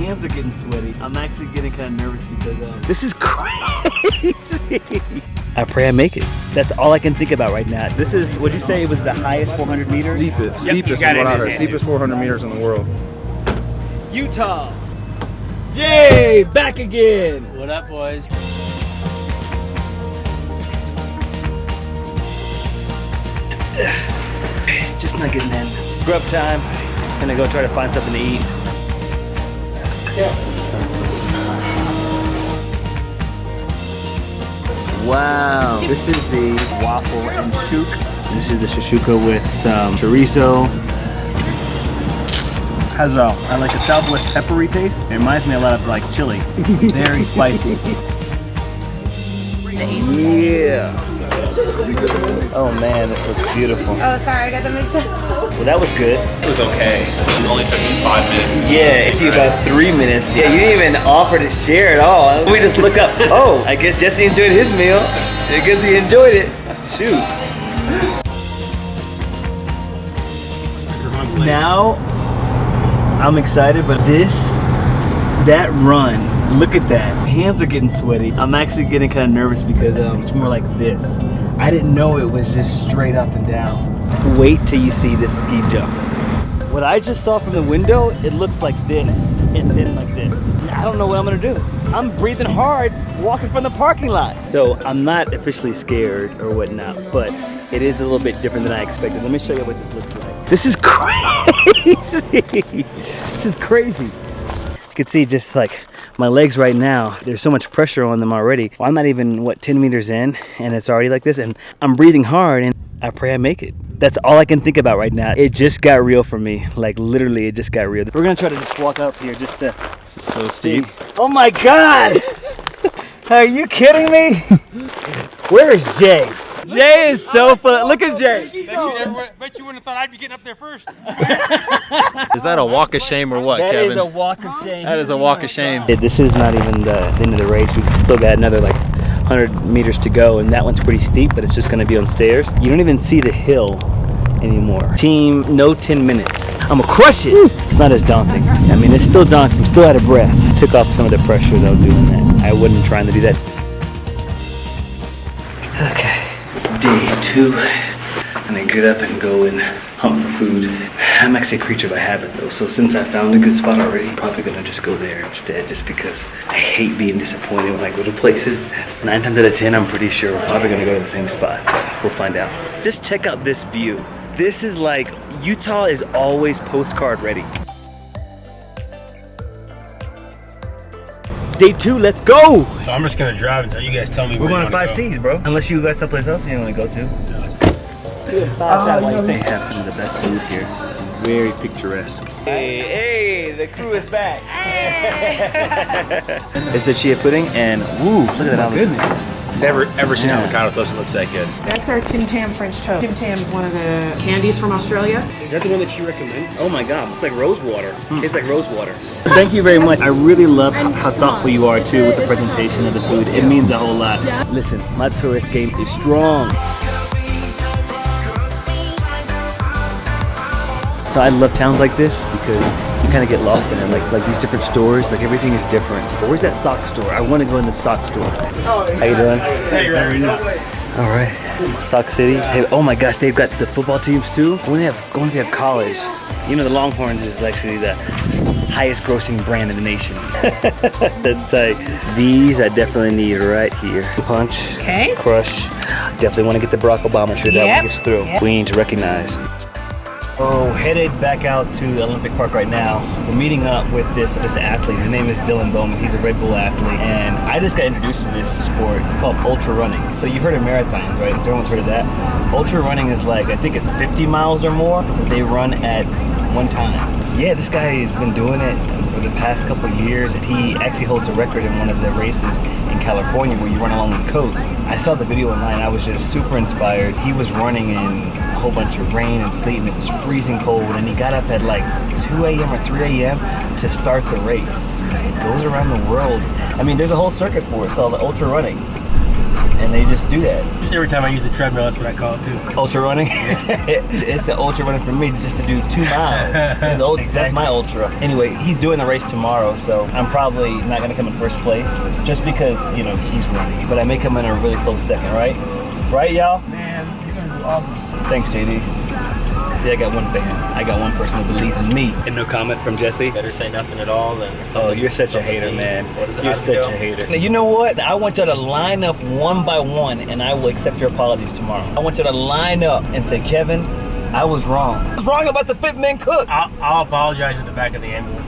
hands are getting sweaty. I'm actually getting kind of nervous because this is crazy. I pray I make it. That's all I can think about right now. This is, what'd you say it was the highest 400 meters? Steepest is what I heard. Steepest 400 meters in the world. Utah. Jay, back again. What up, boys? Just not getting in. Grub time. Gonna go try to find something to eat. Wow, this is the waffle and chouk. This is the shashuka with some chorizo. Has I like a Southwest peppery taste. It reminds me a lot of like chili. Very spicy. Yeah. Oh man, this looks beautiful. Oh, sorry, I got that mixed up. Well, that was good. It was okay. It only took me 5 minutes. Yeah, it took you about 3 minutes. Yeah, you didn't even offer to share at all. We just look up. Oh, I guess Jesse enjoyed his meal. I guess he enjoyed it. Shoot. Now, I'm excited, but that run, look at that. Hands are getting sweaty. I'm actually getting kind of nervous because it's more like this. I didn't know it was just straight up and down. Wait till you see this ski jump. What I just saw from the window, it looks like this and then like this. I don't know what I'm gonna do. I'm breathing hard walking from the parking lot. So I'm not officially scared or whatnot, but it is a little bit different than I expected. Let me show you what this looks like. This is crazy. This is crazy. You can see just like my legs right now, there's so much pressure on them already. Well, I'm not even, 10 meters in and it's already like this and I'm breathing hard and I pray I make it. That's all I can think about right now. It just got real for me. Like literally it just got real. We're gonna try to just walk up here just to So steep. Oh my God! Are you kidding me? Where is Jay? Jay is so fun. Look at Jay. Bet you wouldn't have thought I'd be getting up there first. Is that a walk of shame or what, That Kevin? is a walk of shame. That is a walk of shame. This is not even the end of the race. We've still got another like 100 meters to go, and that one's pretty steep, but it's just gonna be on stairs. You don't even see the hill anymore. Team, no 10 minutes. I'm gonna crush it. It's not as daunting. I mean, it's still daunting. I'm still out of breath. I took off some of the pressure though doing that. I wasn't trying to do that. Okay, day 2. I'm gonna get up and go and hunt for food. I'm actually a creature by habit though, so since I found a good spot already, I'm probably gonna just go there instead, just because I hate being disappointed when I go to places. 9 times out of 10, I'm pretty sure we're probably gonna go to the same spot. We'll find out. Just check out this view. This is like, Utah is always postcard ready. Day 2, let's go! So I'm just gonna drive until you guys tell me We're where going to 5Cs, bro. Unless you got someplace else you want to go to. They have some of the best food here. Very picturesque. Hey, the crew is back. It's the chia pudding, and woo, look at that. Oh, goodness. Never seen avocado toast that looks that good. That's our Tim Tam French toast. Tim Tam is one of the candies from Australia. Is that the one that you recommend? Oh my God, it's like rose water. It's like rose water. Thank you very much. I really love how thoughtful you are too with the presentation of the food. It means a whole lot. Listen, my tourist game is strong. So I love towns like this because you kind of get lost in it. Like these different stores, like everything is different. But where's that sock store? I want to go in the sock store. How you doing? All right, Sock City. Hey, oh my gosh, they've got the football teams too. When they have college, you know the Longhorns is actually the highest grossing brand in the nation. That's tight. These I definitely need right here. Punch, Okay. crush. Definitely want to get the Barack Obama shirt. That one gets through. Yep. We need to recognize. Oh, headed back out to Olympic Park right now. We're meeting up with this athlete. His name is Dylan Bowman. He's a Red Bull athlete, and I just got introduced to this sport. It's called ultra running. So you've heard of marathons, right? Everyone's heard of that. Ultra running is like, I think it's 50 miles or more that they run at one time. Yeah, this guy has been doing it for the past couple of years, and he actually holds a record in one of the races in California where you run along the coast. I saw the video online. I was just super inspired. He was running in a whole bunch of rain and sleet, and it was freezing cold, and he got up at like 2 a.m. or 3 a.m. to start the race. It goes around the world. I mean, there's a whole circuit for it. It's called ultra running. and they just do that. Every time I use the treadmill, that's what I call it too. Ultra running. It's the ultra running for me just to do 2 miles. That's my ultra. Anyway, he's doing the race tomorrow, so I'm probably not gonna come in first place just because, you know, he's running. But I may come in a really close second, right? Right, y'all? Man, you're gonna do awesome. Thanks, JD. See, I got one fan. I got one person who believes in me. And no comment from Jesse? Better say nothing at all than Oh, you're such a hater, man. What is it? You're such a hater. Now, you know what? I want y'all to line up one by one, and I will accept your apologies tomorrow. I want you to line up and say, Kevin, I was wrong. I was wrong about the FitMenCook. I'll apologize at the back of the ambulance.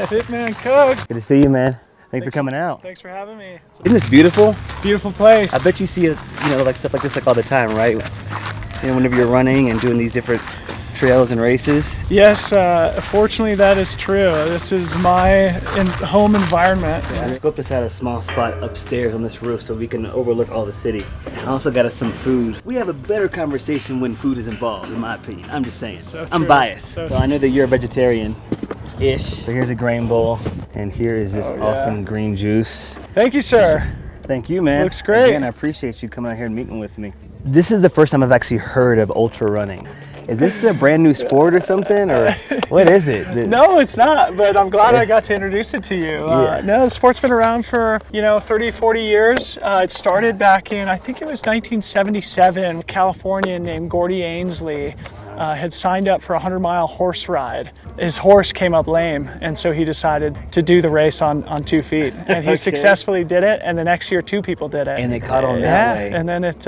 FitMenCook. Good to see you, man. Thanks for coming out. Thanks for having me. It's a Isn't this beautiful? beautiful place. I bet you see it, you know, like stuff like this like all the time, right? You know, whenever you're running and doing these different trails and races. Yes, fortunately that is true. This is my home environment. I scoped us out a small spot upstairs on this roof so we can overlook all the city. I also got us some food. We have a better conversation when food is involved, in my opinion. I'm just saying. So I'm true. biased. So So I know that you're a vegetarian-ish. So here's a grain bowl, and here is this yeah. awesome green juice. Thank you, sir. Thank you, man. Looks great. Again, I appreciate you coming out here and meeting with me. This is the first time I've actually heard of ultra running. Is this a brand new sport or something, or what is it? No, it's not, but I'm glad I got to introduce it to you. Yeah. No, the sport's been around for, 30, 40 years. It started back in, I think it was 1977. A Californian named Gordy Ainsley had signed up for a 100-mile horse ride. His horse came up lame, and so he decided to do the race on 2 feet. And he successfully did it, and the next year 2 people did it. And they caught on that way. And then it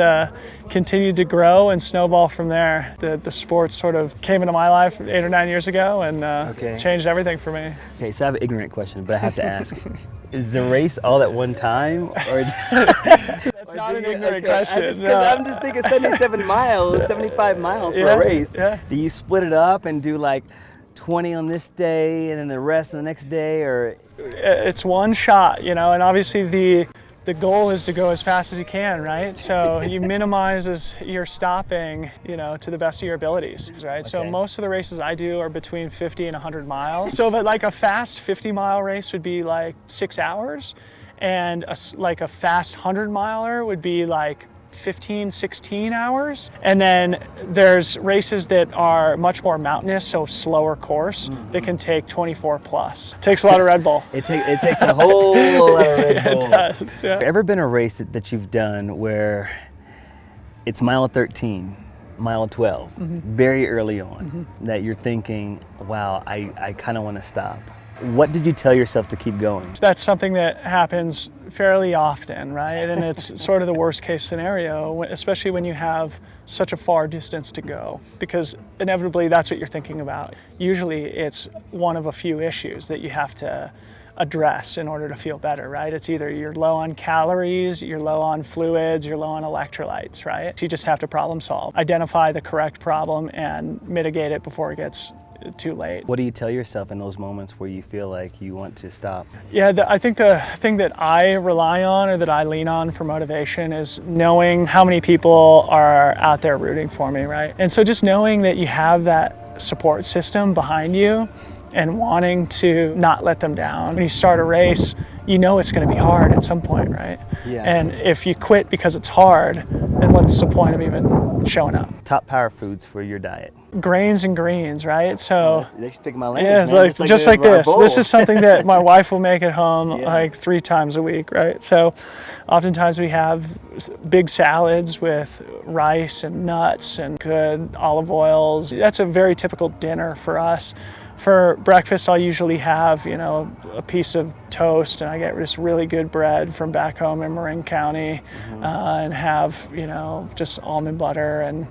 continued to grow and snowball from there. The sport sort of came into my life 8 or 9 years ago and changed everything for me. Okay, so I have an ignorant question, but I have to ask. Is the race all at one time? Or That's not an ignorant question. I'm just thinking 77 miles, 75 miles for a race. Yeah. Do you split it up and do like 20 on this day and then the rest on the next day, or? It's one shot, and obviously the goal is to go as fast as you can, right? So you minimize your stopping, to the best of your abilities, right? So most of the races I do are between 50 and 100 miles. So but like a fast 50-mile race would be like 6 hours, and like a fast 100-miler would be like 15, 16 hours. And then there's races that are much more mountainous, so slower course, that can take 24 plus. Takes a lot of Red Bull. It takes a whole lot of Red Bull. It does, yeah. Ever been a race that you've done where it's mile 13, mile 12, very early on, that you're thinking, wow, I kind of want to stop? What did you tell yourself to keep going? That's something that happens fairly often, right? And it's sort of the worst case scenario, especially when you have such a far distance to go, because inevitably that's what you're thinking about. Usually it's one of a few issues that you have to address in order to feel better, right? It's either you're low on calories, you're low on fluids, you're low on electrolytes, right? So you just have to problem solve, identify the correct problem and mitigate it before it gets too late. What do you tell yourself in those moments where you feel like you want to stop? Yeah, I think the thing that I rely on or that I lean on for motivation is knowing how many people are out there rooting for me, right? And so just knowing that you have that support system behind you and wanting to not let them down. When you start a race, you know it's going to be hard at some point, right? Yeah. And if you quit because it's hard, then what's the point of even showing up? Top power foods for your diet. Grains and greens, right? So They speak my language. yeah, it's man. like just like our this. bowl. This is something that my wife will make at home Yeah. like 3 times a week, right? So oftentimes we have big salads with rice and nuts and good olive oils. That's a very typical dinner for us. For breakfast, I'll usually have, a piece of toast, and I get this really good bread from back home in Marin County, and have, just almond butter and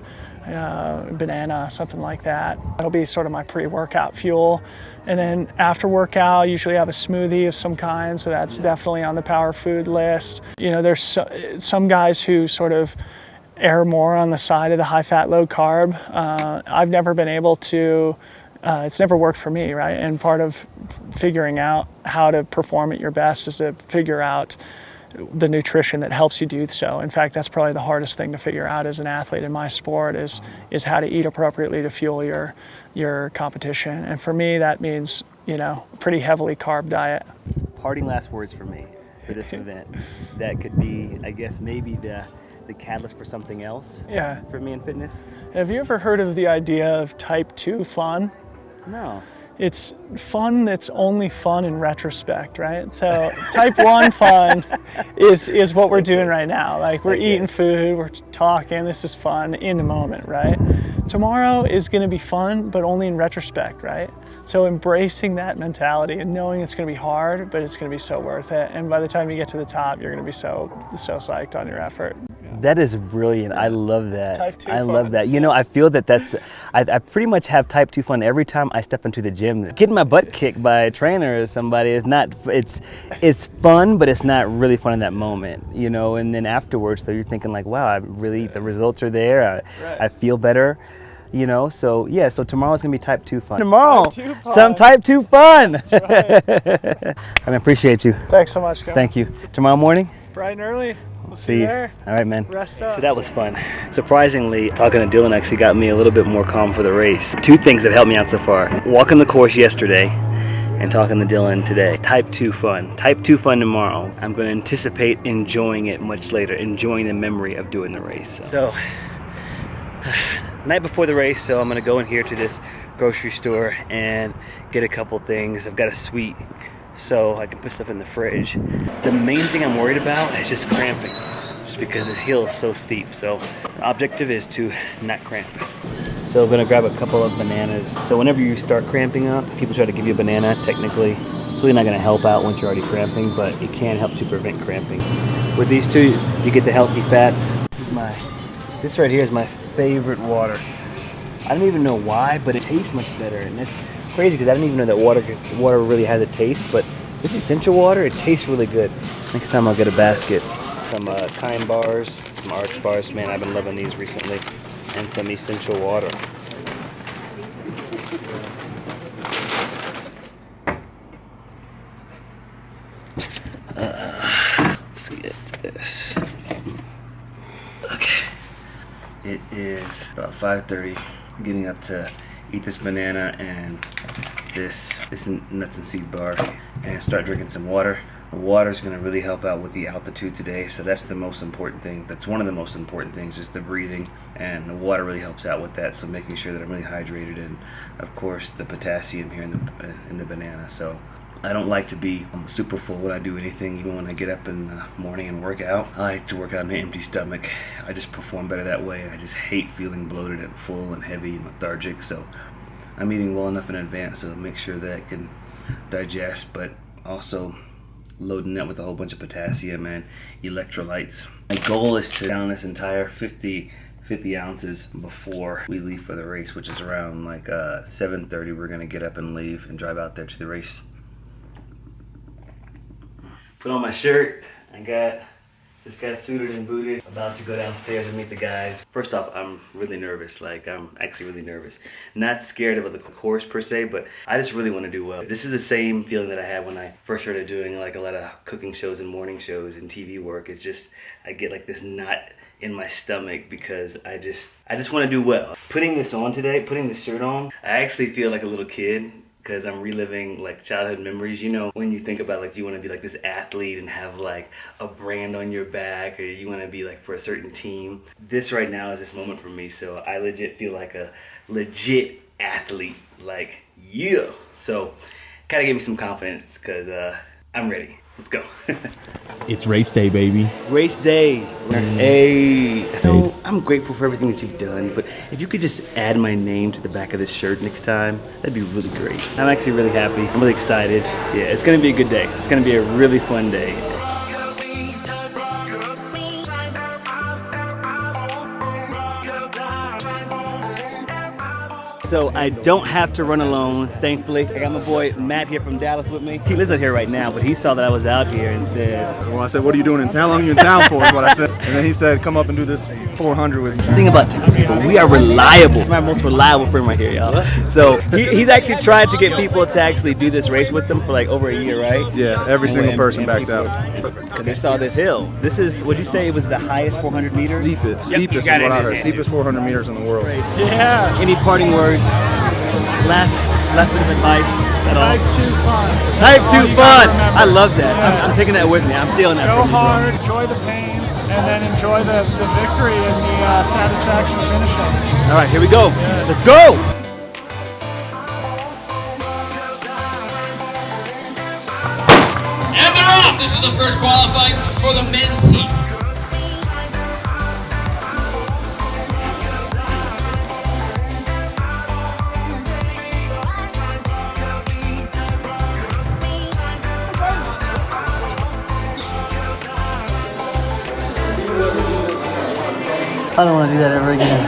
banana, something like that. That'll be sort of my pre-workout fuel. And then after workout, I usually have a smoothie of some kind, so that's definitely on the power food list. There's some guys who sort of err more on the side of the high fat, low carb. I've never been able to it's never worked for me, right? And part of figuring out how to perform at your best is to figure out the nutrition that helps you do so. In fact, that's probably the hardest thing to figure out as an athlete in my sport is how to eat appropriately to fuel your competition. And for me, that means, a pretty heavily carb diet. Parting last words for me. for this event that could be, I guess, maybe the catalyst for something else Yeah. for me in fitness? Have you ever heard of the idea of type 2 fun? No. It's fun that's only fun in retrospect, right? So type 1 fun is what we're doing right now. Like we're eating food, we're talking, this is fun in the moment, right? Tomorrow is gonna be fun, but only in retrospect, right? So embracing that mentality and knowing it's gonna be hard, but it's gonna be so worth it. And by the time you get to the top, you're gonna be so psyched on your effort. That is brilliant. I love that. Type 2 I fun. love that. You know, I feel that I pretty much have type 2 fun every time I step into the gym. Getting my butt kicked by a trainer or somebody is not, it's fun, but it's not really fun in that moment, you know, and then afterwards, so you're thinking like, wow, the results are there. I feel better, you know, so yeah, so tomorrow's gonna be type 2 fun. Tomorrow, Type 2 fun. some type 2 fun. That's right. I appreciate you. Thanks so much, guys. Thank you. Tomorrow morning? Bright and early. We'll see See you you. there. All right, man. Rest up. So that was fun. Surprisingly, talking to Dylan actually got me a little bit more calm for the race. Two things that helped me out so far. Walking the course yesterday and talking to Dylan today. Type 2 fun. Type 2 fun tomorrow. I'm going to anticipate enjoying it much later, enjoying the memory of doing the race. So, night before the race, so I'm going to go in here to this grocery store and get a couple things. I've got a sweet, so I can put stuff in the fridge. The main thing I'm worried about is just cramping, just because the hill is so steep. So the objective is to not cramp. So I'm gonna grab a couple of bananas. So whenever you start cramping up, people try to give you a banana. Technically, it's really not gonna help out once you're already cramping, but it can help to prevent cramping. With these two, you get the healthy fats. This right here is my favorite water. I don't even know why, but it tastes much better, and that's crazy because I didn't even know that water really has a taste. But this essential water, it tastes really good. Next time I'll get a basket. Some Kind bars, some Arch bars. Man, I've been loving these recently, and some essential water. Let's get this. Okay. It is about 5:30. I'm getting up to eat this banana and this nuts and seed bar and start drinking some water. The water is going to really help out with the altitude today, so that's the most important thing. That's one of the most important things, just the breathing, and the water really helps out with that. So making sure that I'm really hydrated, and of course the potassium here in the banana. So I don't like to be super full when I do anything, even when I get up in the morning and work out. I like to work out on an empty stomach. I just perform better that way. I just hate feeling bloated and full and heavy and lethargic. So I'm eating well enough in advance so make sure that I can digest, but also loading that with a whole bunch of potassium and electrolytes. My goal is to down this entire 50 ounces before we leave for the race, which is around like 7:30. We're gonna get up and leave and drive out there to the race. Put on my shirt. Just got suited and booted. About to go downstairs and meet the guys. First off, I'm really nervous. I'm actually really nervous. Not scared about the course per se, but I just really want to do well. This is the same feeling that I had when I first started doing like a lot of cooking shows and morning shows and TV work. It's just, I get like this knot in my stomach because I just want to do well. Putting this on today, putting this shirt on, I actually feel like a little kid, because I'm reliving like childhood memories. You know, when you think about like you want to be like this athlete and have like a brand on your back, or you want to be like for a certain team. This right now is this moment for me, so I legit feel like a legit athlete, like yeah. So kind of gave me some confidence because I'm ready. Let's go. It's race day, baby. Race day. Hey. So, I'm grateful for everything that you've done, but if you could just add my name to the back of this shirt next time, that'd be really great. I'm actually really happy. I'm really excited. Yeah, it's gonna be a good day. It's gonna be a really fun day. So I don't have to run alone, thankfully. I got my boy Matt here from Dallas with me. He lives out here right now, but he saw that I was out here and said, Well, I said, what are you doing in town? How long are you in town for is what I said. And then he said, come up and do this 400 with me. the thing about Texas people, we are reliable. It's my most reliable friend right here, y'all. So he's actually tried to get people to actually do this race with them for like over a year, right? Yeah, every single person backed out. Because they saw this hill. This is, would you say it was the highest 400 meters? Steepest is what I heard. Steepest 400 meters in the world. Yeah. Any parting words? Last last bit of advice at all? Type 2 fun. Type That's 2 all you gotta fun. remember. I love that. Yeah. I'm taking that with me. I'm stealing that Go from you, bro. hard, enjoy the pain, and then enjoy the victory and the satisfaction of finishing. All right, here we go. Let's go. And they're off! This is the first qualifying for the men's heat. I don't want to do that ever again.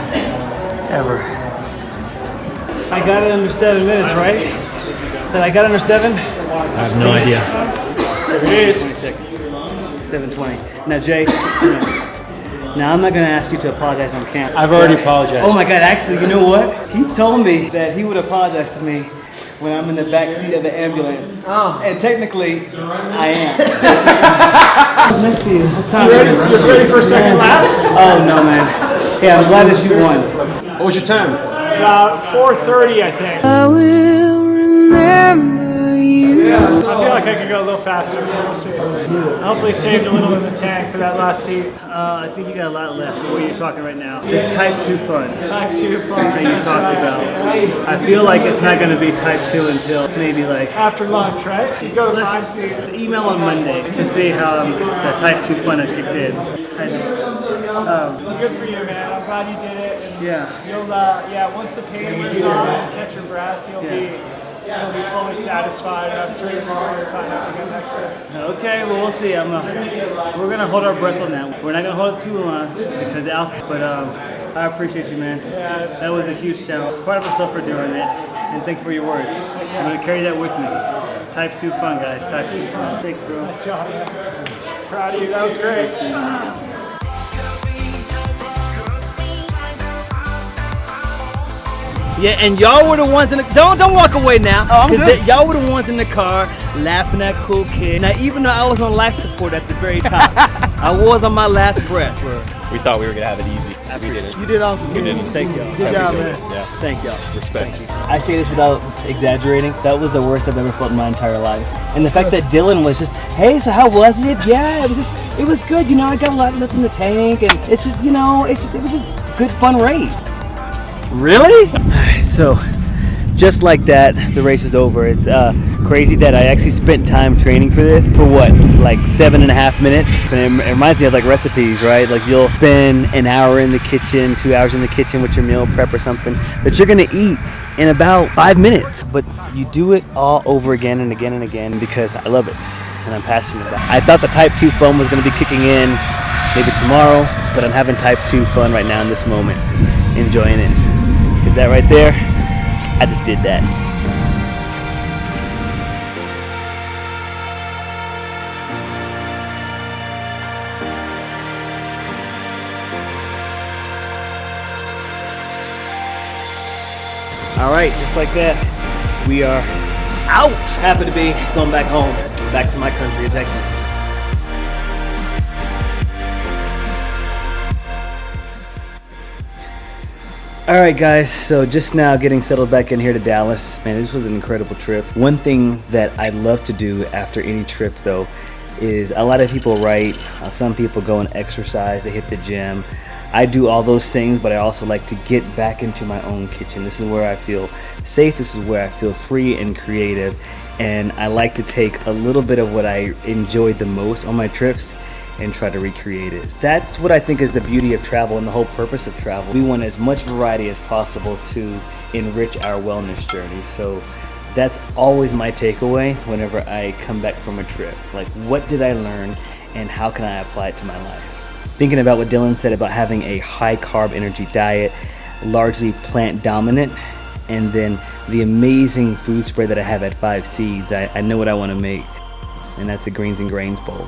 Ever. I got it under 7 minutes, right? Then I got under 7? I have no idea. 20 seconds. 7:20. Now, Jay, now I'm not going to ask you to apologize on camera. I've already apologized. Oh my God, actually, you know what? He told me that he would apologize to me when I'm in the back seat of the ambulance. Oh. And technically, I am. Let's see, what time You is ready, it? you ready for a second lap? Oh no, man. Yeah, I'm glad that you won. What was your time? 4:30, I think. I will remember you. Yeah, I feel like I could go a little faster, so we'll see. Hopefully saved a little in the tank for that last heat. I think you got a lot left. What you're talking right now. It's type 2 fun Type 2 fun. that you talked about. I feel like it's not going to be type 2 until maybe like After lunch, right? You go to let's 5 seat. email on Monday to see how the type 2 fun has kicked in. I just, Good for you, man. I'm glad you did it. And yeah. You'll, once the pain wears off and catch your breath, you'll be fully satisfied. I'm sure you're going to sign up again next year. Okay, well we'll see. We're gonna hold our breath on that. We're not gonna hold it too long because the altitude. But I appreciate you, man. Yeah, That was a huge challenge. Proud of myself for doing it, and thank you for your words. I'm gonna carry that with me. Type 2 fun, guys. Type 2 fun. Thanks, bro. nice job, man. Proud of you. That was great. Yeah, and y'all were the ones in the don't walk away now. Oh, I'm good. Y'all were the ones in the car laughing at cool kid. Now even though I was on life support at the very top, I was on my last breath. We thought we were gonna have it easy. We didn't. You did awesome. We didn't. Thank y'all. I Good job, appreciate man. it. Yeah. Thank y'all. Respect. I say this without exaggerating. That was the worst I've ever felt in my entire life. And the fact that Dylan was just, hey, so how was it? Yeah, it was good. You know, I got a lot left in the tank, and it's just, you know, it was a good, fun race. Really? Alright, so just like that, the race is over. It's crazy that I actually spent time training for this for what, like 7.5 minutes. And it reminds me of like recipes, right? Like you'll spend an hour in the kitchen, 2 hours in the kitchen with your meal prep or something that you're gonna eat in about 5 minutes. But you do it all over again and again and again because I love it and I'm passionate about it. I thought the type 2 fun was gonna be kicking in maybe tomorrow, but I'm having type 2 fun right now in this moment, enjoying it. Because that right there, I just did that. All right, just like that, we are out. Happy to be going back home, back to my country of Texas. All right, guys, so just now getting settled back in here to Dallas. Man, this was an incredible trip. One thing that I love to do after any trip, though, is a lot of people write, some people go and exercise, they hit the gym. I do all those things, but I also like to get back into my own kitchen. This is where I feel safe, this is where I feel free and creative, and I like to take a little bit of what I enjoyed the most on my trips and try to recreate it. That's what I think is the beauty of travel and the whole purpose of travel. We want as much variety as possible to enrich our wellness journey. So that's always my takeaway whenever I come back from a trip. Like, what did I learn and how can I apply it to my life? Thinking about what Dylan said about having a high carb energy diet, largely plant dominant, and then the amazing food spread that I have at 5 Seeds, I know what I want to make, and that's a greens and grains bowl.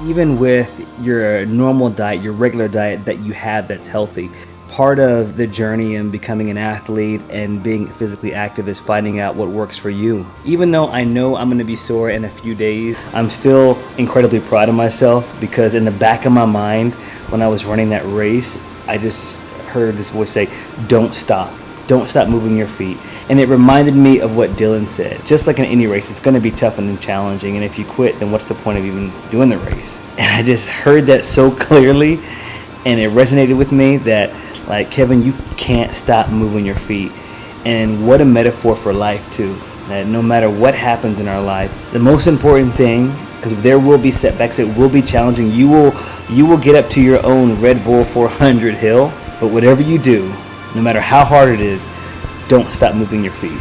Even with your normal diet, your regular diet that you have that's healthy, part of the journey in becoming an athlete and being physically active is finding out what works for you. Even though I know I'm gonna be sore in a few days, I'm still incredibly proud of myself because in the back of my mind, when I was running that race, I just heard this voice say, don't stop. don't stop moving your feet. And it reminded me of what Dylan said. Just like in any race, it's going to be tough and challenging, and if you quit, then what's the point of even doing the race? And I just heard that so clearly, and it resonated with me that, like, Kevin, you can't stop moving your feet. And what a metaphor for life too, that no matter what happens in our life, the most important thing, because there will be setbacks, it will be challenging, you will get up to your own Red Bull 400 hill, but whatever you do, no matter how hard it is, don't stop moving your feet.